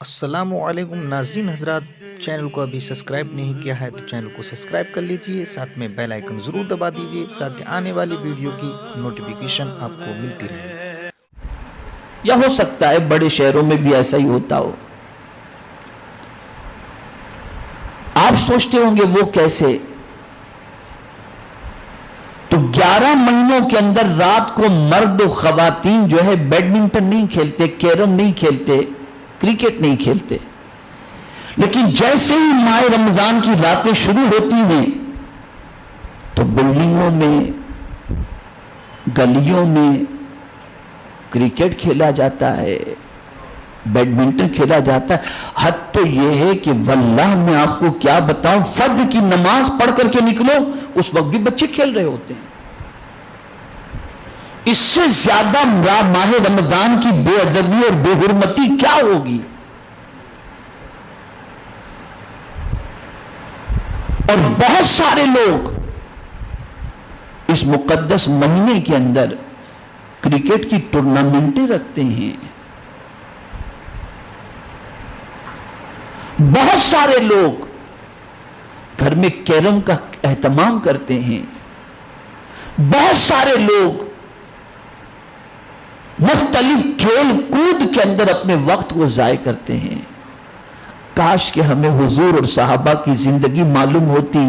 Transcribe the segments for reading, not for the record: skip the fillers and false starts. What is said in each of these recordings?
السلام علیکم ناظرین حضرات، چینل کو ابھی سبسکرائب نہیں کیا ہے تو چینل کو سبسکرائب کر لیجئے، ساتھ میں بیل آئیکن ضرور دبا دیجئے تاکہ آنے والی ویڈیو کی نوٹیفیکیشن آپ کو ملتی رہے۔ یا ہو سکتا ہے بڑے شہروں میں بھی ایسا ہی ہوتا ہو۔ آپ سوچتے ہوں گے وہ کیسے؟ تو 11 مہینوں کے اندر رات کو مرد و خواتین جو ہے بیڈمنٹن نہیں کھیلتے، کیرم نہیں کھیلتے، کرکٹ نہیں کھیلتے، لیکن جیسے ہی ماہ رمضان کی راتیں شروع ہوتی ہیں تو بلڈنگوں میں، گلیوں میں کرکٹ کھیلا جاتا ہے، بیڈمنٹن کھیلا جاتا ہے۔ حد تو یہ ہے کہ واللہ میں آپ کو کیا بتاؤں، فجر کی نماز پڑھ کر کے نکلو اس وقت بھی بچے کھیل رہے ہوتے ہیں۔ اس سے زیادہ ماہ رمضان کی بے ادبی اور بے حرمتی کیا ہوگی؟ اور بہت سارے لوگ اس مقدس مہینے کے اندر کرکٹ کی ٹورنامنٹیں رکھتے ہیں، بہت سارے لوگ گھر میں کیرم کا اہتمام کرتے ہیں، بہت سارے لوگ مختلف کھیل کود کے اندر اپنے وقت کو ضائع کرتے ہیں۔ کاش کہ ہمیں حضور اور صحابہ کی زندگی معلوم ہوتی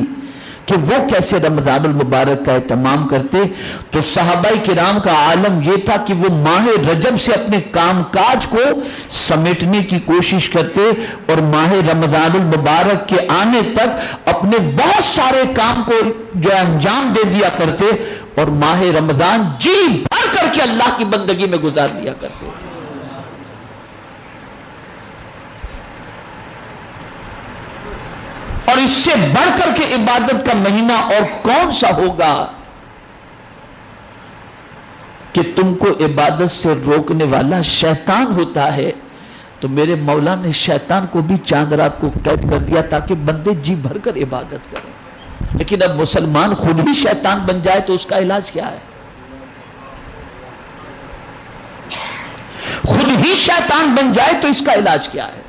کہ وہ کیسے رمضان المبارک کا اہتمام کرتے، تو صحابہ کرام کا عالم یہ تھا کہ وہ ماہ رجب سے اپنے کام کاج کو سمیٹنے کی کوشش کرتے اور ماہ رمضان المبارک کے آنے تک اپنے بہت سارے کام کو جو انجام دے دیا کرتے اور ماہ رمضان جی بھر کر کے اللہ کی بندگی میں گزار دیا کرتے تھے۔ اور اس سے بڑھ کر کے عبادت کا مہینہ اور کون سا ہوگا کہ تم کو عبادت سے روکنے والا شیطان ہوتا ہے؟ تو میرے مولا نے شیطان کو بھی چاند رات کو قید کر دیا تاکہ بندے جی بھر کر عبادت کریں، لیکن اب مسلمان خود ہی شیطان بن جائے تو اس کا علاج کیا ہے؟ خود ہی شیطان بن جائے تو اس کا علاج کیا ہے؟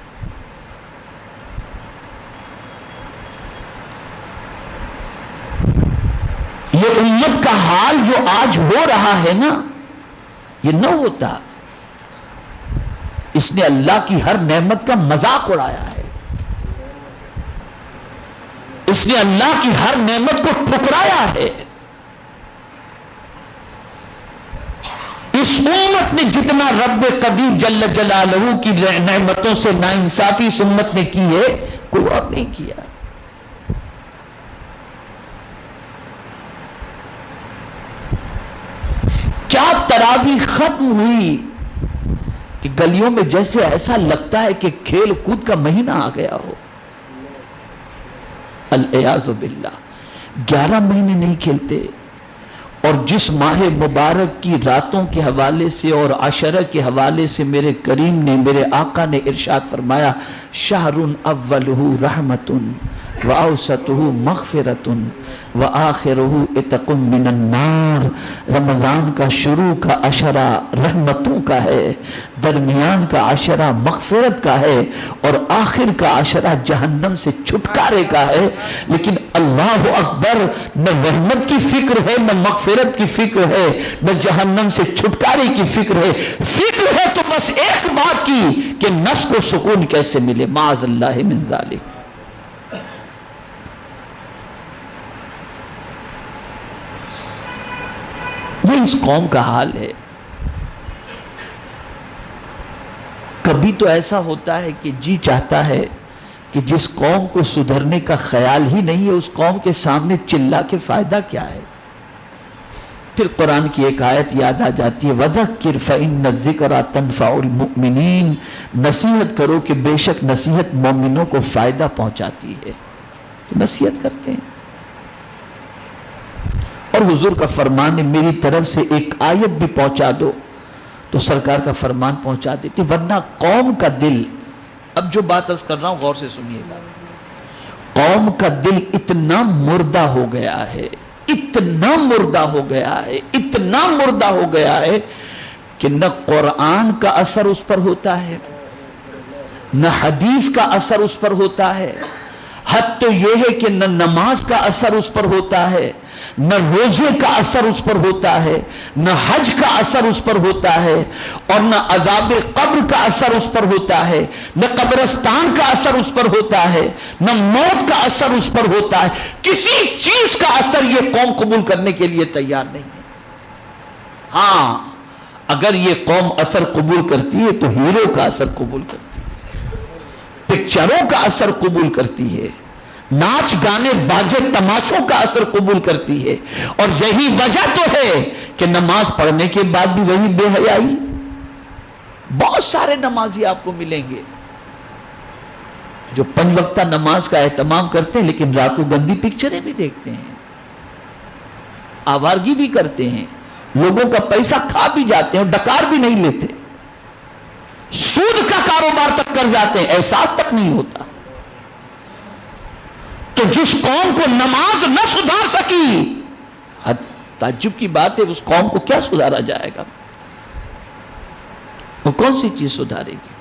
یہ امت کا حال جو آج ہو رہا ہے نا، یہ نہ ہوتا۔ اس نے اللہ کی ہر نعمت کا مذاق اڑایا ہے، اس نے اللہ کی ہر نعمت کو ٹھکرایا ہے۔ اس امت نے جتنا رب قدیر جل جلالہ کی نعمتوں سے ناانصافی اس امت نے کی ہے، کوئی اور نہیں کیا۔ کیا تراویح ختم ہوئی کہ گلیوں میں جیسے ایسا لگتا ہے کہ کھیل کود کا مہینہ آ گیا ہو۔ الیاذ باللہ 11 مہینے نہیں کھیلتے، اور جس ماہ مبارک کی راتوں کے حوالے سے اور عشرہ کے حوالے سے میرے کریم نے، میرے آقا نے ارشاد فرمایا، شہر اولہ رحمت واوسطہ مغفرۃ وآخرہ عتق من النار۔ رمضان کا شروع کا عشرہ رحمتوں کا ہے، درمیان کا عشرہ مغفرت کا ہے، اور آخر کا عشرہ جہنم سے چھٹکارے کا ہے۔ لیکن اللہ اکبر، نہ رحمت کی فکر ہے، نہ مغفرت کی فکر ہے، نہ جہنم سے چھٹکارے کی فکر ہے۔ فکر ہے تو بس ایک بات کی کہ نفس کو سکون کیسے ملے، معاذ اللہ من ذالک۔ یہ اس قوم کا حال ہے۔ کبھی تو ایسا ہوتا ہے کہ جی چاہتا ہے کہ جس قوم کو سدھرنے کا خیال ہی نہیں ہے، اس قوم کے سامنے چلا کے فائدہ کیا ہے؟ پھر قرآن کی ایک آیت یاد آ جاتی ہے، وَذَكِّرْ فَإِنَّ الذِّكْرَىٰ تَنفَعُ الْمُؤْمِنِينَ۔ نصیحت کرو کہ بے شک نصیحت مومنوں کو فائدہ پہنچاتی ہے، تو نصیحت کرتے ہیں۔ اور حضور کا فرمان ہے، میری طرف سے ایک آیت بھی پہنچا دو تو سرکار کا فرمان پہنچا دیتے، ورنہ قوم کا دل، اب جو بات عرض کر رہا ہوں غور سے سنیے گا، قوم کا دل اتنا مردہ ہو گیا ہے، اتنا مردہ ہو گیا ہے، اتنا مردہ ہو گیا ہے کہ نہ قرآن کا اثر اس پر ہوتا ہے، نہ حدیث کا اثر اس پر ہوتا ہے، حد تو یہ ہے کہ نہ نماز کا اثر اس پر ہوتا ہے، نہ روزے کا اثر اس پر ہوتا ہے، نہ حج کا اثر اس پر ہوتا ہے، اور نہ عذاب قبر کا اثر اس پر ہوتا ہے، نہ قبرستان کا اثر اس پر ہوتا ہے، نہ موت کا اثر اس پر ہوتا ہے. کسی چیز کا اثر یہ قوم قبول کرنے کے لیے تیار نہیں ہے. ہاں اگر یہ قوم اثر قبول کرتی ہے تو ہیرو کا اثر قبول کرتی ہے، پکچروں کا اثر قبول کرتی ہے، ناچ گانے باجے تماشوں کا اثر قبول کرتی ہے. اور یہی وجہ تو ہے کہ نماز پڑھنے کے بعد بھی وہی بے حیائی. بہت سارے نمازی آپ کو ملیں گے جو 5 وقتہ نماز کا اہتمام کرتے ہیں لیکن رات کو گندی پکچریں بھی دیکھتے ہیں، آوارگی بھی کرتے ہیں، لوگوں کا پیسہ کھا بھی جاتے ہیں اور ڈکار بھی نہیں لیتے، سود کا کاروبار تک کر جاتے ہیں، احساس تک نہیں ہوتا. تو جس قوم کو نماز نہ سدھار سکی، تعجب کی بات ہے، اس قوم کو کیا سدھارا جائے گا؟ وہ کون سی چیز سدھارے گی؟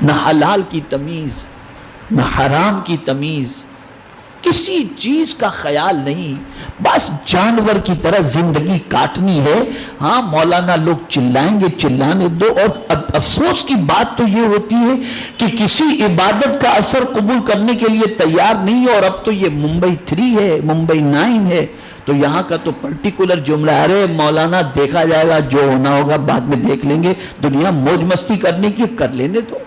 نہ حلال کی تمیز، نہ حرام کی تمیز، کسی چیز کا خیال نہیں، بس جانور کی طرح زندگی کاٹنی ہے. ہاں مولانا لوگ چلائیں گے، چلانے دو. اور افسوس کی بات تو یہ ہوتی ہے کہ کسی عبادت کا اثر قبول کرنے کے لیے تیار نہیں ہے. اور اب تو یہ ممبئی 3 ہے، ممبئی 9 ہے، تو یہاں کا تو پرٹیکولر جملہ ہے، ارے مولانا دیکھا جائے گا، جو ہونا ہوگا بعد میں دیکھ لیں گے، دنیا موج مستی کرنے کی کر لینے دو.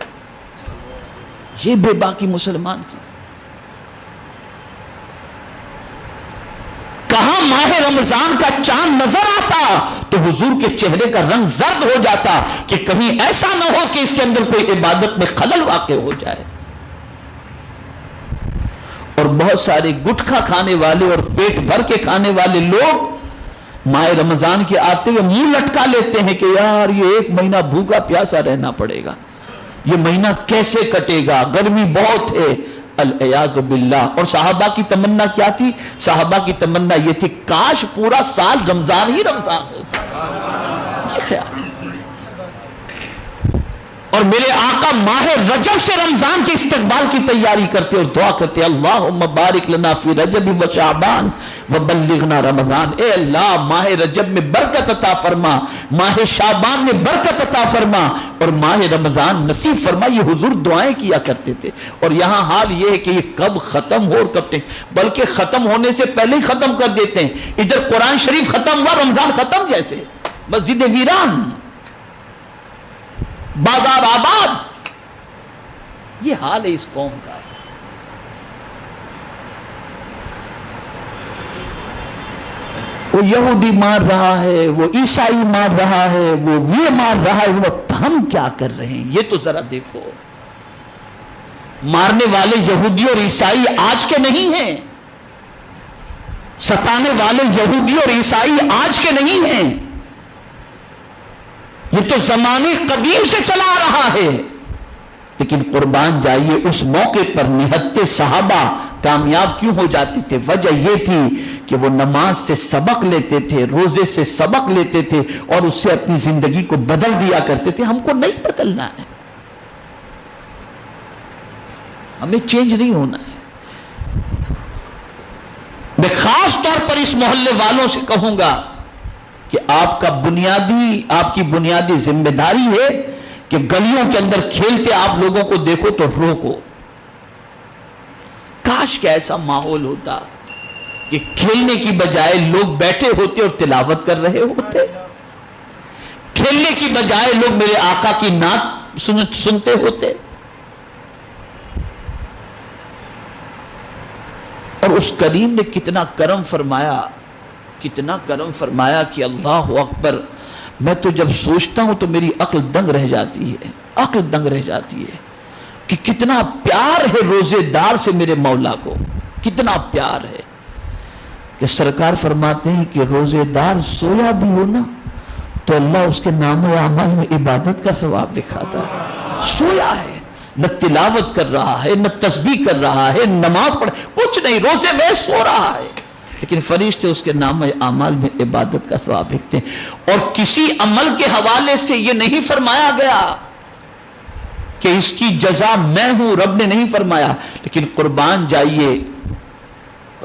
یہ بے باکی مسلمان کی. کہاں ماہ رمضان کا چاند نظر آتا تو حضور کے چہرے کا رنگ زرد ہو جاتا کہ کہیں ایسا نہ ہو کہ اس کے اندر کوئی عبادت میں خلل واقع ہو جائے. اور بہت سارے گٹکھا کھانے والے اور پیٹ بھر کے کھانے والے لوگ ماہ رمضان کے آتے ہوئے منہ لٹکا لیتے ہیں کہ یار یہ 1 مہینہ بھوکا پیاسا رہنا پڑے گا، یہ مہینہ کیسے کٹے گا، گرمی بہت ہے، العیاذ باللہ. اور صحابہ کی تمنا کیا تھی؟ صحابہ کی تمنا یہ تھی کاش پورا سال رمضان ہی رمضان ہوتا. یہ خیال. اور میرے آقا ماہ رجب سے رمضان کے استقبال کی تیاری کرتے اور دعا کرتے، اللہم بارک لنا فی رجب و شعبان وبلغنا رمضان. اے اللہ ماہ رجب میں برکت عطا فرما، ماہ شعبان میں برکت عطا فرما، اور ماہ رمضان نصیب فرما. یہ حضور دعائیں کیا کرتے تھے. اور یہاں حال یہ ہے کہ یہ کب ختم ہو اور کب نہیں، بلکہ ختم ہونے سے پہلے ہی ختم کر دیتے ہیں. ادھر قرآن شریف ختم ہوا، رمضان ختم جیسے، مسجد ویران، بازار آباد. یہ حال ہے اس قوم کا. وہ یہودی مار رہا ہے، وہ عیسائی مار رہا ہے، وہ مار رہا ہے، وہ ہم کیا کر رہے ہیں؟ یہ تو ذرا دیکھو. مارنے والے یہودی اور عیسائی آج کے نہیں ہیں، ستانے والے یہودی اور عیسائی آج کے نہیں ہیں، یہ تو زمانے قدیم سے چلا آ رہا ہے. لیکن قربان جائیے اس موقع پر نہتے صحابہ کامیاب کیوں ہو جاتے تھے؟ وجہ یہ تھی کہ وہ نماز سے سبق لیتے تھے، روزے سے سبق لیتے تھے، اور اس سے اپنی زندگی کو بدل دیا کرتے تھے. ہم کو نہیں بدلنا ہے، ہمیں چینج نہیں ہونا ہے. میں خاص طور پر اس محلے والوں سے کہوں گا کہ آپ کی بنیادی ذمہ داری ہے کہ گلیوں کے اندر کھیلتے آپ لوگوں کو دیکھو تو روکو. کاش کہ ایسا ماحول ہوتا کہ کھیلنے کی بجائے لوگ بیٹھے ہوتے اور تلاوت کر رہے ہوتے، کھیلنے کی بجائے لوگ میرے آقا کی نعت سنتے ہوتے. اور اس کریم نے کتنا کرم فرمایا، کتنا کرم فرمایا کہ اللہ اکبر. میں تو جب سوچتا ہوں تو میری عقل دنگ رہ جاتی ہے، عقل دنگ رہ جاتی ہے کہ کتنا پیار ہے روزے دار سے میرے مولا کو، کتنا پیار ہے. کہ سرکار فرماتے ہیں کہ روزے دار سویا بھی ہو نا تو اللہ اس کے نام و اعمال میں عبادت کا ثواب دکھاتا ہے. سویا ہے، نہ تلاوت کر رہا ہے، نہ تسبیح کر رہا ہے، نماز پڑھ، کچھ نہیں، روزے میں سو رہا ہے. لیکن فرشتے اس کے نام اعمال میں عبادت کا ثواب لکھتے ہیں. اور کسی عمل کے حوالے سے یہ نہیں فرمایا گیا کہ اس کی جزا میں ہوں، رب نے نہیں فرمایا. لیکن قربان جائیے،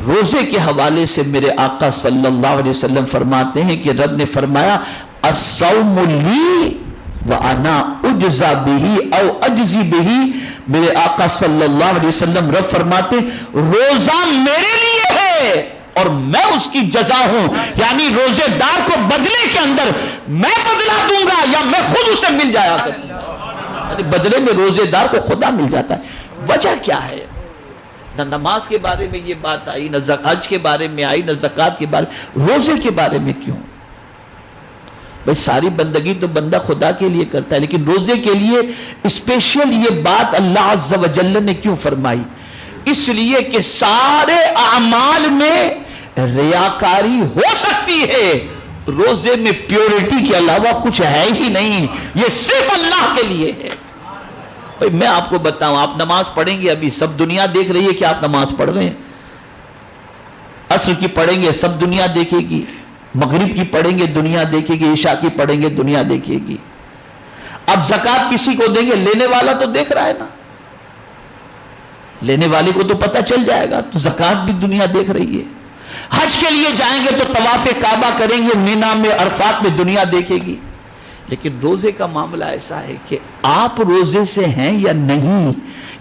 روزے کے حوالے سے میرے آقا صلی اللہ علیہ وسلم فرماتے ہیں کہ رب نے فرمایا الصوم لی وانا اجزا بہی او اجزی بہی. میرے آقا صلی اللہ علیہ وسلم رب فرماتے ہیں روزہ میرے لیے ہے اور میں اس کی جزا ہوں. یعنی روزے دار کو بدلے کے اندر میں بدلہ دوں گا یا میں خود اسے مل جایا کروں گا. یعنی بدلے میں روزے دار کو خدا مل جاتا ہے. وجہ کیا ہے؟ نہ نماز کے بارے میں یہ بات آئی، نہ حج کے بارے میں آئی، نہ زکوٰۃ کے بارے میں. روزے کے بارے میں کیوں؟ بھئی ساری بندگی تو بندہ خدا کے لیے کرتا ہے، لیکن روزے کے لیے اسپیشل یہ بات اللہ عز و جل نے کیوں فرمائی؟ اس لیے کہ سارے اعمال میں ریاکاری ہو سکتی ہے، روزے میں پیورٹی کے علاوہ کچھ ہے ہی نہیں، یہ صرف اللہ کے لیے ہے. بھئی میں آپ کو بتاؤں، آپ نماز پڑھیں گے، ابھی سب دنیا دیکھ رہی ہے کہ آپ نماز پڑھ رہے ہیں. عصر کی پڑھیں گے سب دنیا دیکھے گی، مغرب کی پڑھیں گے دنیا دیکھے گی، عشاء کی پڑھیں گے دنیا دیکھے گی. اب زکوٰۃ کسی کو دیں گے، لینے والا تو دیکھ رہا ہے نا، لینے والے کو تو پتہ چل جائے گا، تو زکوٰۃ بھی دنیا دیکھ رہی ہے. حج کے لیے جائیں گے تو طواف کعبہ کریں گے، مینا میں عرفات میں دنیا دیکھے گی. لیکن روزے کا معاملہ ایسا ہے کہ آپ روزے سے ہیں یا نہیں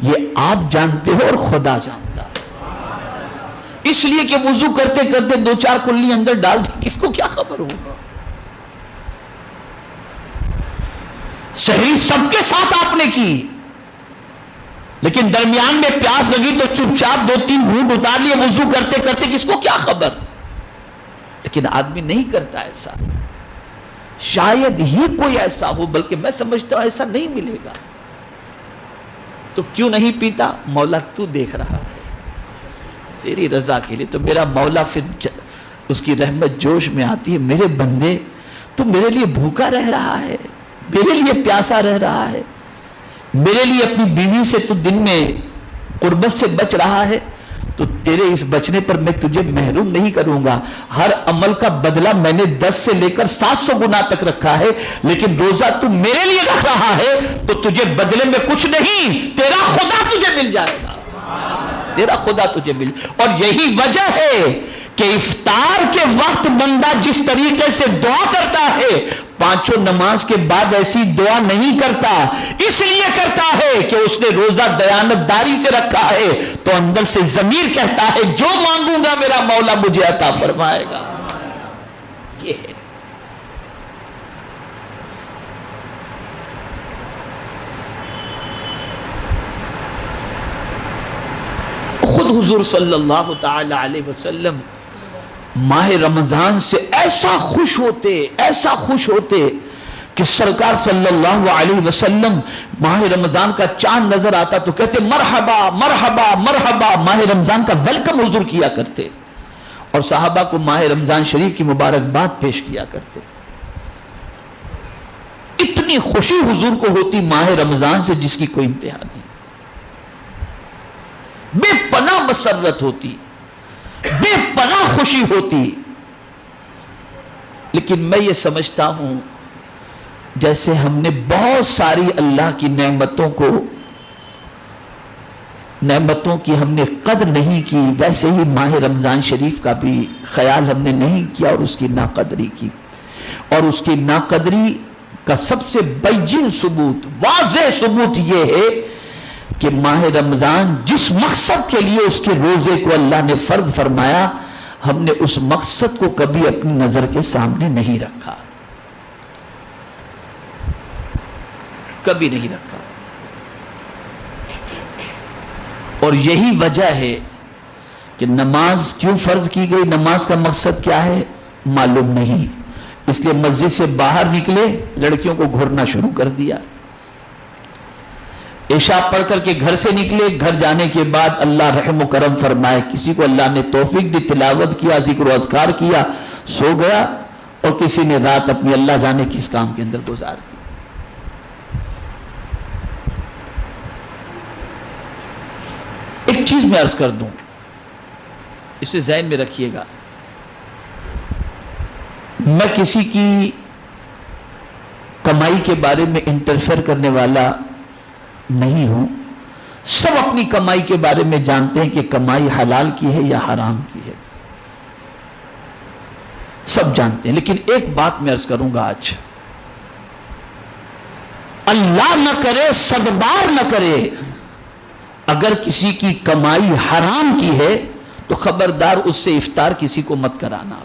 یہ آپ جانتے ہو اور خدا جانتا ہے. اس لیے کہ وضو کرتے کرتے 2-4 کلی اندر ڈال دی، کس کو کیا خبر ہوگا؟ سحری سب کے ساتھ آپ نے کی، لیکن درمیان میں پیاس لگی تو چپ چاپ 2-3 گھونٹ اتار لیے وضو کرتے کرتے، کس کو کیا خبر؟ لیکن آدمی نہیں کرتا ایسا. شاید ہی کوئی ایسا ہو، بلکہ میں سمجھتا ہوں ایسا نہیں ملے گا. تو کیوں نہیں پیتا؟ مولا تو دیکھ رہا ہے، تیری رضا کے لیے. تو میرا مولا پھر اس کی رحمت جوش میں آتی ہے، میرے بندے تو میرے لیے بھوکا رہ رہا ہے، میرے لیے پیاسا رہ رہا ہے، میرے لیے اپنی بیوی سے تو دن میں قربت سے بچ رہا ہے، تو تیرے اس بچنے پر میں تجھے محروم نہیں کروں گا. ہر عمل کا بدلہ میں نے 10 سے لے کر 700 گنا تک رکھا ہے، لیکن روزہ تو میرے لیے رکھ رہا ہے تو تجھے بدلے میں کچھ نہیں، تیرا خدا تجھے مل جائے گا، تیرا خدا تجھے مل. اور یہی وجہ ہے کہ افطار کے وقت بندہ جس طریقے سے دعا کرتا ہے، 5 نماز کے بعد ایسی دعا نہیں کرتا. اس لیے کرتا ہے کہ اس نے روزہ دیانتداری سے رکھا ہے، تو اندر سے ضمیر کہتا ہے جو مانگوں گا میرا مولا مجھے عطا فرمائے گا. یہ ہے. خود حضور صلی اللہ تعالی علیہ وسلم ماہ رمضان سے ایسا خوش ہوتے کہ سرکار صلی اللہ علیہ وسلم ماہ رمضان کا چاند نظر آتا تو کہتے مرحبا مرحبا مرحبا. ماہ رمضان کا ویلکم حضور کیا کرتے اور صحابہ کو ماہ رمضان شریف کی مبارکباد پیش کیا کرتے. اتنی خوشی حضور کو ہوتی ماہ رمضان سے جس کی کوئی انتہا نہیں، بے پناہ مسرت ہوتی، بے پناہ خوشی ہوتی. لیکن میں یہ سمجھتا ہوں جیسے ہم نے بہت ساری اللہ کی نعمتوں کی ہم نے قدر نہیں کی، ویسے ہی ماہ رمضان شریف کا بھی خیال ہم نے نہیں کیا اور اس کی ناقدری کی. اور اس کی ناقدری کا سب سے بین ثبوت، واضح ثبوت یہ ہے کہ ماہ رمضان جس مقصد کے لیے اس کے روزے کو اللہ نے فرض فرمایا، ہم نے اس مقصد کو کبھی اپنی نظر کے سامنے نہیں رکھا، کبھی نہیں رکھا. اور یہی وجہ ہے کہ نماز کیوں فرض کی گئی، نماز کا مقصد کیا ہے معلوم نہیں. اس لیے مسجد سے باہر نکلے لڑکیوں کو گھورنا شروع کر دیا. عشاء پڑھ کر کے گھر سے نکلے، گھر جانے کے بعد اللہ رحم و کرم فرمائے کسی کو اللہ نے توفیق دی، تلاوت کیا، ذکر و اذکار کیا، سو گیا، اور کسی نے رات اپنی اللہ جانے کس کام کے اندر گزار دی. ایک چیز میں عرض کر دوں، اسے ذہن میں رکھیے گا. میں کسی کی کمائی کے بارے میں انٹرفیئر کرنے والا نہیں ہوں. سب اپنی کمائی کے بارے میں جانتے ہیں کہ کمائی حلال کی ہے یا حرام کی ہے, سب جانتے ہیں. لیکن ایک بات میں عرض کروں گا آج, اللہ نہ کرے صدبار نہ کرے, اگر کسی کی کمائی حرام کی ہے تو خبردار اس سے افطار کسی کو مت کرانا.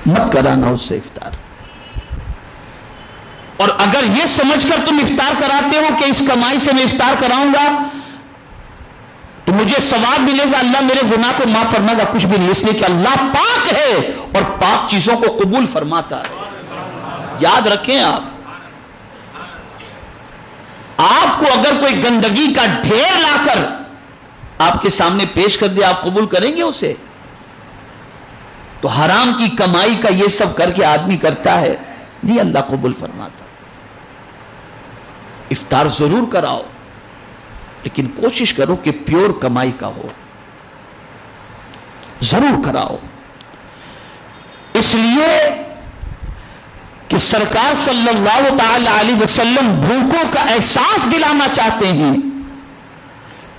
مت کرانا اس سے افطار. اور اگر یہ سمجھ کر تم افطار کراتے ہو کہ اس کمائی سے میں افطار کراؤں گا تو مجھے ثواب ملے گا, اللہ میرے گناہ کو معاف فرمائے گا, کچھ بھی نہیں. اس لیے کہ اللہ پاک ہے اور پاک چیزوں کو قبول فرماتا ہے. یاد رکھیں, آپ کو اگر کوئی گندگی کا ڈھیر لا کر آپ کے سامنے پیش کر دے, آپ قبول کریں گے اسے؟ تو حرام کی کمائی کا یہ سب کر کے آدمی کرتا ہے, نہیں اللہ قبول فرماتا. افطار ضرور کراؤ لیکن کوشش کرو کہ پیور کمائی کا ہو, ضرور کراؤ. اس لیے کہ سرکار صلی اللہ تعالی علیہ وسلم بھوکوں کا احساس دلانا چاہتے ہیں,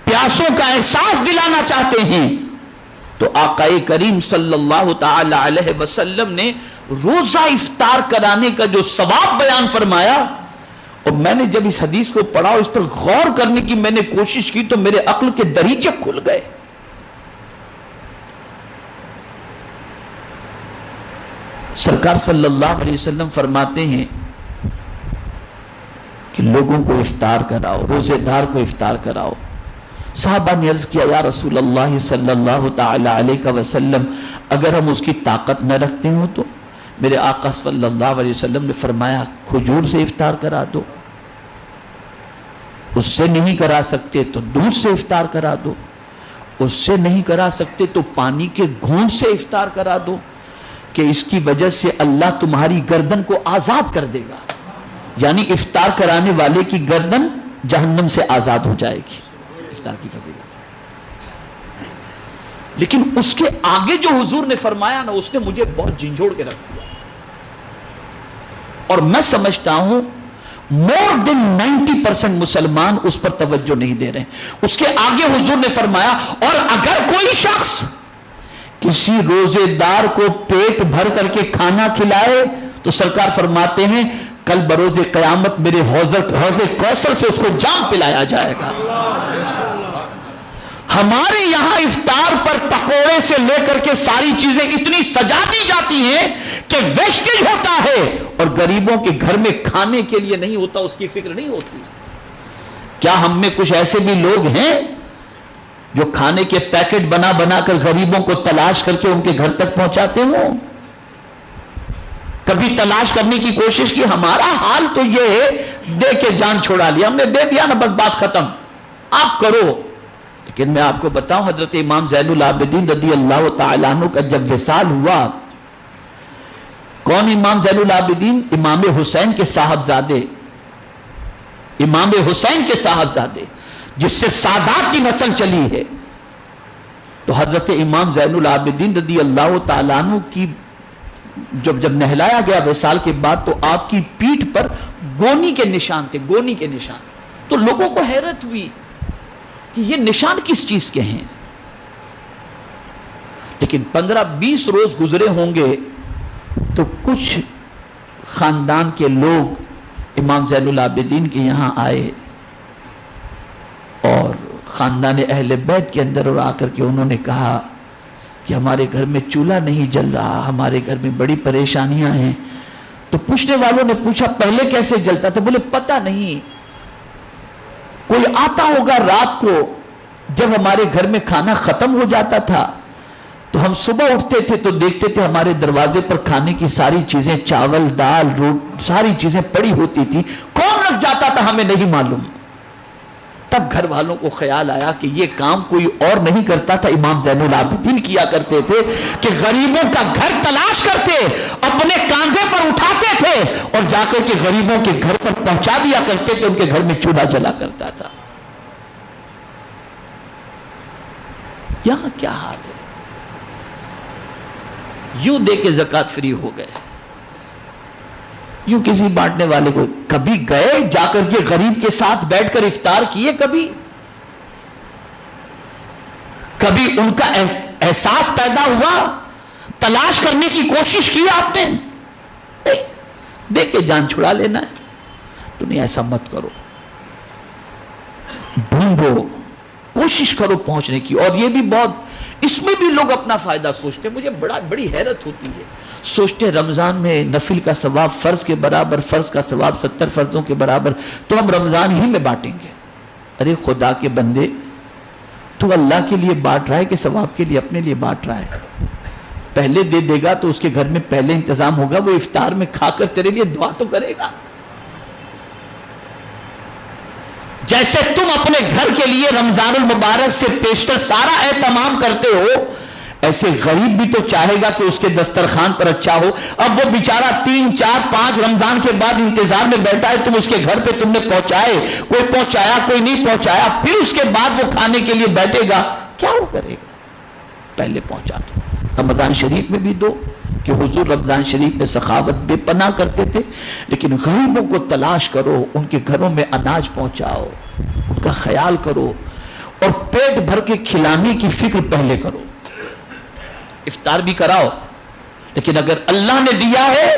پیاسوں کا احساس دلانا چاہتے ہیں. تو آقا کریم صلی اللہ تعالی علیہ وسلم نے روزہ افطار کرانے کا جو ثواب بیان فرمایا, اور میں نے جب اس حدیث کو پڑھا اور اس پر غور کرنے کی میں نے کوشش کی تو میرے عقل کے دریچے کھل گئے. سرکار صلی اللہ علیہ وسلم فرماتے ہیں کہ لوگوں کو افطار کراؤ, روزے دار کو افطار کراؤ. صحابہ نے عرض کیا, یا رسول اللہ صلی اللہ تعالی علیہ وسلم, اگر ہم اس کی طاقت نہ رکھتے ہوں تو؟ میرے آقا صلی اللہ علیہ وسلم نے فرمایا, کھجور سے افطار کرا دو. اس سے نہیں کرا سکتے تو دودھ سے افطار کرا دو. اس سے نہیں کرا سکتے تو پانی کے گھونٹ سے افطار کرا دو, کہ اس کی وجہ سے اللہ تمہاری گردن کو آزاد کر دے گا. یعنی افطار کرانے والے کی گردن جہنم سے آزاد ہو جائے گی. افطار کی فضیلت. لیکن اس کے آگے جو حضور نے فرمایا نا, اس نے مجھے بہت جھنجھوڑ کے رکھ دیا. اور میں سمجھتا ہوں more than 90% مسلمان اس پر توجہ نہیں دے رہے. اس کے آگے حضور نے فرمایا, اور اگر کوئی شخص کسی روزے دار کو پیٹ بھر کر کے کھانا کھلائے تو سرکار فرماتے ہیں کل بروز قیامت میرے حوض کوثر سے اس کو جام پلایا جائے گا. ہمارے یہاں افطار پر پکوڑے سے لے کر کے ساری چیزیں اتنی سجا دی جاتی ہیں کہ ویسٹیج ہوتا ہے, اور غریبوں کے گھر میں کھانے کے لیے نہیں ہوتا, اس کی فکر نہیں ہوتی. کیا ہم میں کچھ ایسے بھی لوگ ہیں جو کھانے کے پیکٹ بنا بنا کر غریبوں کو تلاش کر کے ان کے گھر تک پہنچاتے ہوں؟ کبھی تلاش کرنے کی کوشش کی؟ ہمارا حال تو یہ ہے, دے کے جان چھوڑا لیا, ہم نے دے دیا نا, بس بات ختم, آپ کرو. لیکن میں آپ کو بتاؤں, حضرت امام زین العابدین رضی اللہ تعالیٰ عنہ کا جب وصال ہوا, کون امام زین العابدین؟ امام حسین کے صاحبزادے, امام حسین کے صاحبزادے جس سے سادات کی نسل چلی ہے. تو حضرت امام زین العابدین رضی اللہ تعالیٰ عنہ کی جب نہلایا گیا وصال کے بعد, تو آپ کی پیٹھ پر گونی کے نشان تھے, گونی کے نشان. تو لوگوں کو حیرت ہوئی کہ یہ نشان کس چیز کے ہیں. لیکن 15-20 روز گزرے ہوں گے تو کچھ خاندان کے لوگ امام زین العابدین کے یہاں آئے, اور خاندان اہل بیت کے اندر, اور آ کر کے انہوں نے کہا کہ ہمارے گھر میں چولہا نہیں جل رہا, ہمارے گھر میں بڑی پریشانیاں ہیں. تو پوچھنے والوں نے پوچھا پہلے کیسے جلتا تھا؟ بولے پتہ نہیں, کوئی آتا ہوگا رات کو, جب ہمارے گھر میں کھانا ختم ہو جاتا تھا تو ہم صبح اٹھتے تھے تو دیکھتے تھے ہمارے دروازے پر کھانے کی ساری چیزیں, چاول دال روٹ ساری چیزیں پڑی ہوتی تھی, کون رکھ جاتا تھا ہمیں نہیں معلوم. تب گھر والوں کو خیال آیا کہ یہ کام کوئی اور نہیں کرتا تھا, امام زین العابدین کیا کرتے تھے, کہ غریبوں کا گھر تلاش کرتے, اپنے کاندھے پر اٹھاتے تھے اور جا کر کے غریبوں کے گھر پر پہنچا دیا کرتے تھے, ان کے گھر میں چولہا جلا کرتا تھا. یہاں کیا حال ہے؟ یوں دے کے زکات فری ہو گئے. یوں کسی بانٹنے والے کو کبھی گئے جا کر کے غریب کے ساتھ بیٹھ کر افطار کیے؟ کبھی ان کا احساس پیدا ہوا؟ تلاش کرنے کی کوشش کی آپ نے؟ نہیں. دے کے جان چھڑا لینا ہے. تو نہیں، ایسا مت کرو. ڈھونڈو، کوشش کرو پہنچنے کی. اور یہ بھی بہت، اس میں بھی لوگ اپنا فائدہ سوچتے ہیں. مجھے بڑی حیرت ہوتی ہے. سوچتے ہیں رمضان میں نفل کا ثواب فرض کے برابر، فرض کا ثواب 70 فرضوں کے برابر، تو ہم رمضان ہی میں بانٹیں گے. ارے خدا کے بندے، تو اللہ کے لیے بانٹ رہا ہے کہ ثواب کے لیے اپنے لیے بانٹ رہا ہے؟ پہلے دے دے گا تو اس کے گھر میں پہلے انتظام ہوگا، وہ افطار میں کھا کر تیرے لیے دعا تو کرے گا. جیسے تم اپنے گھر کے لیے رمضان المبارک سے پیشتر سارا اہتمام کرتے ہو، ایسے غریب بھی تو چاہے گا کہ اس کے دسترخوان پر اچھا ہو. اب وہ بیچارہ 3 4 5 رمضان کے بعد انتظار میں بیٹھا ہے، تم اس کے گھر پہ تم نے پہنچائے، کوئی پہنچایا کوئی نہیں پہنچایا، پھر اس کے بعد وہ کھانے کے لیے بیٹھے گا، کیا وہ کرے گا؟ پہلے پہنچا دو. رمضان شریف میں بھی دو، کہ حضور رمضان شریف میں سخاوت بے پناہ کرتے تھے. لیکن غریبوں کو تلاش کرو، ان کے گھروں میں اناج پہنچاؤ، ان کا خیال کرو، اور پیٹ بھر کے کھلانے کی فکر پہلے کرو. افطار بھی کراؤ، لیکن اگر اللہ نے دیا ہے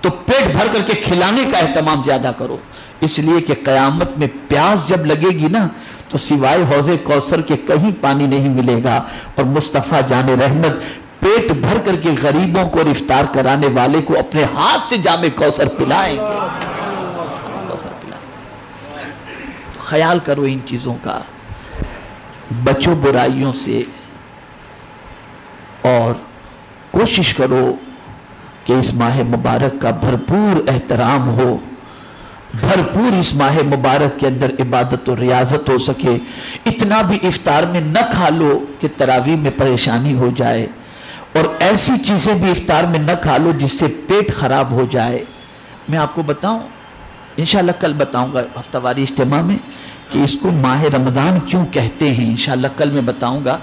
تو پیٹ بھر کر کے کھلانے کا اہتمام زیادہ کرو. اس لیے کہ قیامت میں پیاس جب لگے گی نا، تو سوائے حوض کوثر کے کہیں پانی نہیں ملے گا. اور مصطفیٰ جان رحمت پیٹ بھر کر کے غریبوں کو اور افطار کرانے والے کو اپنے ہاتھ سے جام کوثر پلائیں گے. خیال کرو ان چیزوں کا. بچو برائیوں سے، اور کوشش کرو کہ اس ماہ مبارک کا بھرپور احترام ہو، بھرپور اس ماہ مبارک کے اندر عبادت و ریاضت ہو سکے. اتنا بھی افطار میں نہ کھا لو کہ تراویح میں پریشانی ہو جائے، اور ایسی چیزیں بھی افطار میں نہ کھا لو جس سے پیٹ خراب ہو جائے. میں آپ کو بتاؤں، انشاءاللہ کل بتاؤں گا ہفتہ واری اجتماع میں کہ اس کو ماہ رمضان کیوں کہتے ہیں. انشاءاللہ کل میں بتاؤں گا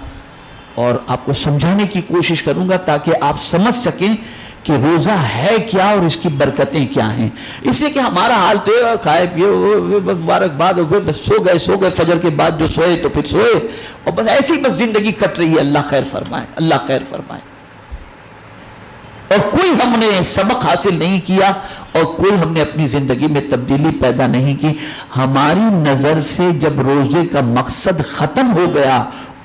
اور آپ کو سمجھانے کی کوشش کروں گا تاکہ آپ سمجھ سکیں کہ روزہ ہے کیا اور اس کی برکتیں کیا ہیں. اس لیے کہ ہمارا حال تو کھائے پیے مبارکباد ہو گئے، بس سو گئے فجر کے بعد، جو سوئے تو پھر سوئے، اور بس ایسی بس زندگی کٹ رہی ہے. اللہ خیر فرمائے، اللہ خیر فرمائے. اور کوئی ہم نے سبق حاصل نہیں کیا، اور کوئی ہم نے اپنی زندگی میں تبدیلی پیدا نہیں کی. ہماری نظر سے جب روزے کا مقصد ختم ہو گیا،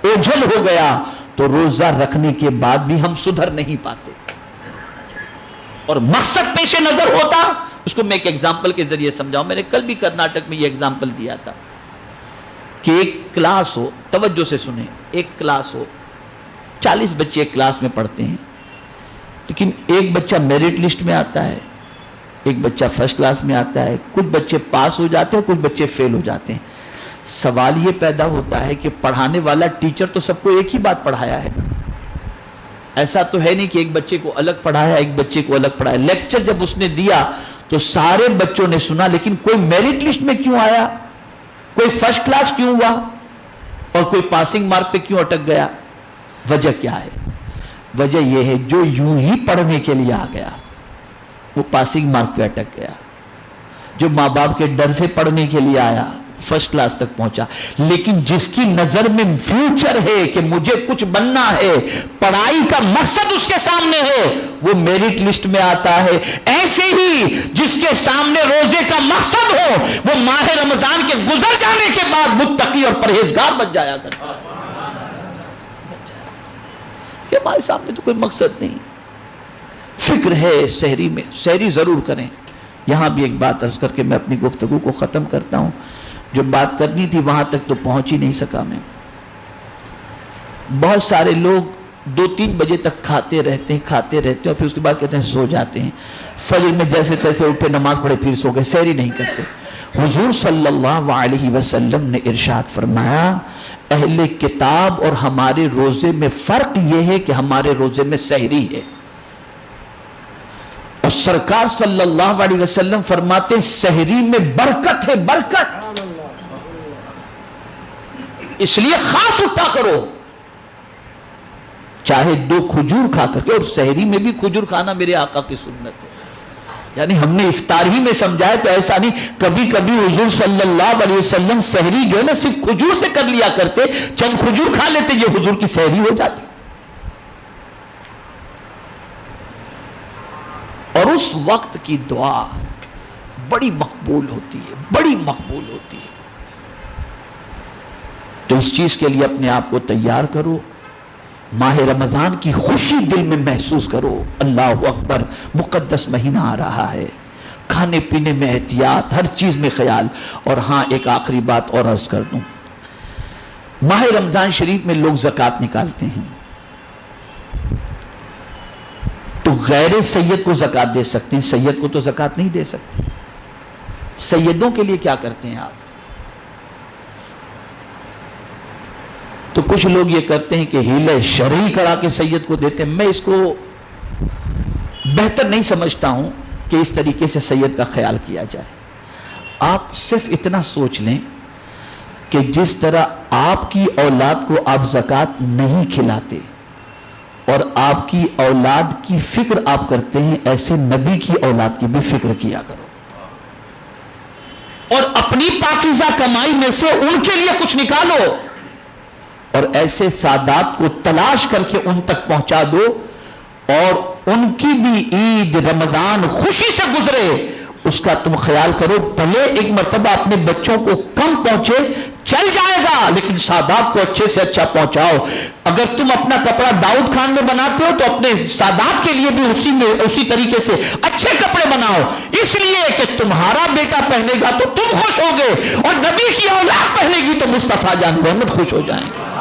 اوجھل ہو گیا، تو روزہ رکھنے کے بعد بھی ہم سدھر نہیں پاتے. اور مقصد پیش نظر ہوتا. اس کو میں ایک ایگزامپل کے ذریعے سمجھاؤں. میں نے کل بھی کرناٹک میں یہ ایگزامپل دیا تھا کہ ایک کلاس ہو، توجہ سے سنیں، ایک کلاس ہو، 40 بچے ایک کلاس میں پڑھتے ہیں، لیکن ایک بچہ میرٹ لسٹ میں آتا ہے، ایک بچہ فرسٹ کلاس میں آتا ہے، کچھ بچے پاس ہو جاتے ہیں، کچھ بچے فیل ہو جاتے ہیں. سوال یہ پیدا ہوتا ہے کہ پڑھانے والا ٹیچر تو سب کو ایک ہی بات پڑھایا ہے. ایسا تو ہے نہیں کہ ایک بچے کو الگ پڑھایا، ایک بچے کو الگ پڑھایا. لیکچر جب اس نے دیا تو سارے بچوں نے سنا، لیکن کوئی میرٹ لسٹ میں کیوں آیا، کوئی فرسٹ کلاس کیوں ہوا، اور کوئی پاسنگ مارک پہ کیوں اٹک گیا؟ وجہ کیا ہے؟ وجہ یہ ہے جو یوں ہی پڑھنے کے لیے آ گیا وہ پاسنگ مارک پہ اٹک گیا. جو ماں باپ کے ڈر سے پڑھنے کے لیے آیا فرسٹ کلاس تک پہنچا. لیکن جس کی نظر میں فیوچر ہے کہ مجھے کچھ بننا ہے، پڑھائی کا مقصد اس کے سامنے ہے، وہ میرٹ لسٹ میں آتا ہے. ایسے ہی جس کے سامنے روزے کا مقصد ہو، وہ ماہ رمضان کے گزر جانے کے بعد متقی اور پرہیزگار بن جایا کرتا ہے. کہ ہمارے سامنے تو کوئی مقصد نہیں. فکر ہے سحری میں، سحری ضرور کریں. یہاں بھی ایک بات عرض کر کے میں اپنی گفتگو کو ختم کرتا ہوں. جو بات کرنی تھی وہاں تک تو پہنچ ہی نہیں سکا میں. بہت سارے لوگ 2-3 بجے تک کھاتے رہتے ہیں اور پھر اس کے بعد کہتے ہیں سو جاتے ہیں. فجر میں جیسے تیسے اٹھے، نماز پڑھے، پھر سو گئے، سحری نہیں کرتے. حضور صلی اللہ علیہ وسلم نے ارشاد فرمایا، اہل کتاب اور ہمارے روزے میں فرق یہ ہے کہ ہمارے روزے میں سحری ہے. اور سرکار صلی اللہ علیہ وسلم فرماتے ہیں سحری میں برکت ہے، برکت. اس لیے خاص اٹھا کرو. چاہے 2 کھجور کھا کر کے، اور سحری میں بھی کھجور کھانا میرے آقا کی سنت ہے، یعنی ہم نے افطار ہی میں سمجھا ہے، تو ایسا نہیں، کبھی کبھی حضور صلی اللہ علیہ وسلم سحری جو ہے نا صرف کھجور سے کر لیا کرتے، چند کھجور کھا لیتے، یہ حضور کی سحری ہو جاتی۔ اور اس وقت کی دعا بڑی مقبول ہوتی ہے، بڑی مقبول ہوتی ہے، تو اس چیز کے لیے اپنے آپ کو تیار کرو، ماہ رمضان کی خوشی دل میں محسوس کرو، اللہ اکبر، مقدس مہینہ آ رہا ہے، کھانے پینے میں احتیاط، ہر چیز میں خیال۔ اور ہاں ایک آخری بات اور عرض کر دوں، ماہ رمضان شریف میں لوگ زکوٰۃ نکالتے ہیں، تو غیر سید کو زکوٰۃ دے سکتے ہیں، سید کو تو زکوٰۃ نہیں دے سکتے۔ سیدوں کے لیے کیا کرتے ہیں آپ؟ تو کچھ لوگ یہ کرتے ہیں کہ ہیلہ شرعی کرا کے سید کو دیتے ہیں، میں اس کو بہتر نہیں سمجھتا ہوں کہ اس طریقے سے سید کا خیال کیا جائے۔ آپ صرف اتنا سوچ لیں کہ جس طرح آپ کی اولاد کو آپ زکوٰۃ نہیں کھلاتے اور آپ کی اولاد کی فکر آپ کرتے ہیں، ایسے نبی کی اولاد کی بھی فکر کیا کرو، اور اپنی پاکیزہ کمائی میں سے ان کے لیے کچھ نکالو، اور ایسے سادات کو تلاش کر کے ان تک پہنچا دو، اور ان کی بھی عید رمضان خوشی سے گزرے، اس کا تم خیال کرو۔ بھلے ایک مرتبہ اپنے بچوں کو کم پہنچے، چل جائے گا، لیکن سادات کو اچھے سے اچھا پہنچاؤ۔ اگر تم اپنا کپڑا داؤد خان میں بناتے ہو تو اپنے سادات کے لیے بھی اسی طریقے سے اچھے کپڑے بناؤ، اس لیے کہ تمہارا بیٹا پہنے گا تو تم خوش ہوگے، اور نبی کی اولاد پہنے گی تو مصطفیٰ جان محمد خوش ہو جائیں گے۔